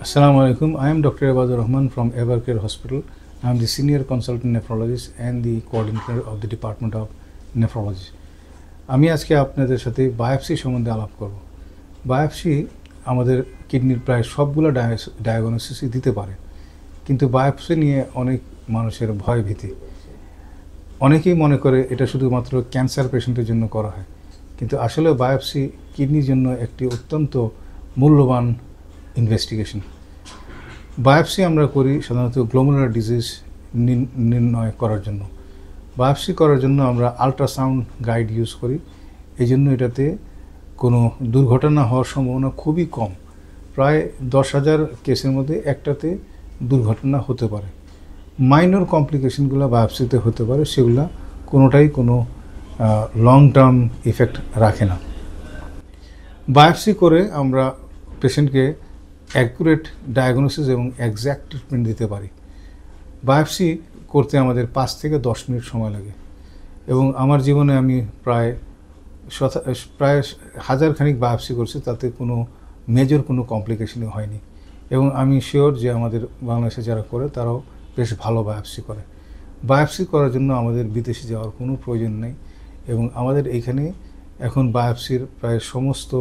Assalamu alaikum. I am Dr. Ibadur Rahman from Evercare Hospital. I am the senior consultant nephrologist and the coordinator of the Department of Nephrology. আমি আজকে আপনাদের সাথে biopsy সম্বন্ধে আলাপ করব। Biopsy আমাদের কিডনির প্রায় সবগুলো ডায়াগনোসিসই দিতে পারে, কিন্তু বায়োপসি নিয়ে অনেক মানুষের ভয় ভীতি। অনেকেই মনে করে এটা শুধুমাত্র ক্যান্সার পেশেন্টের জন্য করা হয়, কিন্তু আসলে বায়োপসি কিডনির জন্য একটি অত্যন্ত মূল্যবান ইনভেস্টিগেশন। বায়োপসি আমরা করি সাধারণত গ্লোমেরুলার ডিজিজ নির্ণয় করার জন্য। বায়োপসি করার জন্য আমরা আল্ট্রাসাউন্ড গাইড ইউজ করি। এই জন্য এটাতে কোনো দুর্ঘটনা হওয়ার সম্ভাবনা খুবই কম। প্রায় 10,000 কেসের মধ্যে একটাতে দুর্ঘটনা হতে পারে। মাইনর কমপ্লিকেশনগুলো বায়োপসিতে হতে পারে, সেগুলো কোনোটাই কোনো লং টার্ম ইফেক্ট রাখে না। বায়োপসি করে আমরা পেশেন্টকে অ্যাকুরেট ডায়াগনোসিস এবং এক্স্যাক্ট ট্রিটমেন্ট দিতে পারি। বায়োপসি করতে আমাদের 5 থেকে 10 মিনিট সময় লাগে, এবং আমার জীবনে আমি প্রায় 1000 খানিক বায়োপসি করছি, তাতে কোনো মেজর কোনো কমপ্লিকেশনই হয়নি। এবং আমি শিওর যে আমাদের বাংলাদেশে যারা করে তারাও বেশ ভালো বায়োপসি করে। বায়োপসি করার জন্য আমাদের বিদেশে যাওয়ার কোনো প্রয়োজন নেই, এবং আমাদের এইখানে এখন বায়োপসির প্রায় সমস্ত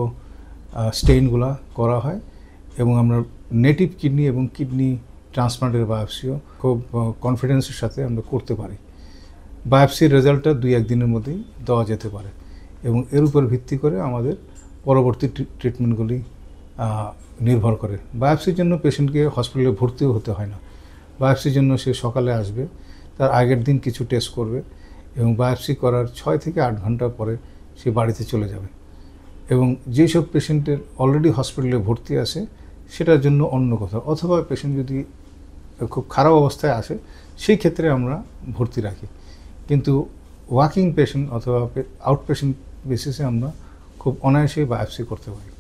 স্টেইনগুলো করা হয়, এবং আমরা নেটিভ কিডনি এবং কিডনি ট্রান্সপ্লান্টের বায়োপসিও খুব কনফিডেন্সের সাথে আমরা করতে পারি। বায়োপসির রেজাল্টটা 2-1 দিনের মধ্যেই দেওয়া যেতে পারে, এবং এর উপর ভিত্তি করে আমাদের পরবর্তী ট্রিটমেন্টগুলি নির্ভর করে। বায়োপসির জন্য পেশেন্টকে হসপিটালে ভর্তিও হতে হয় না। বায়োপসির জন্য সে সকালে আসবে, তার আগের দিন কিছু টেস্ট করবে, এবং বায়োপসি করার 6 থেকে 8 ঘন্টা পরে সে বাড়িতে চলে যাবে। এবং যেসব পেশেন্টের অলরেডি হসপিটালে ভর্তি আছে সেটার জন্য অন্য কোথাও, অথবা পেশেন্ট যদি খুব খারাপ অবস্থায় আসে সেই ক্ষেত্রে আমরা ভর্তি রাখি। কিন্তু ওয়াকিং পেশেন্ট অথবা আউট পেশেন্ট বেসিসে আমরা খুব অনায়াসেই বায়োপসি করতে পারি।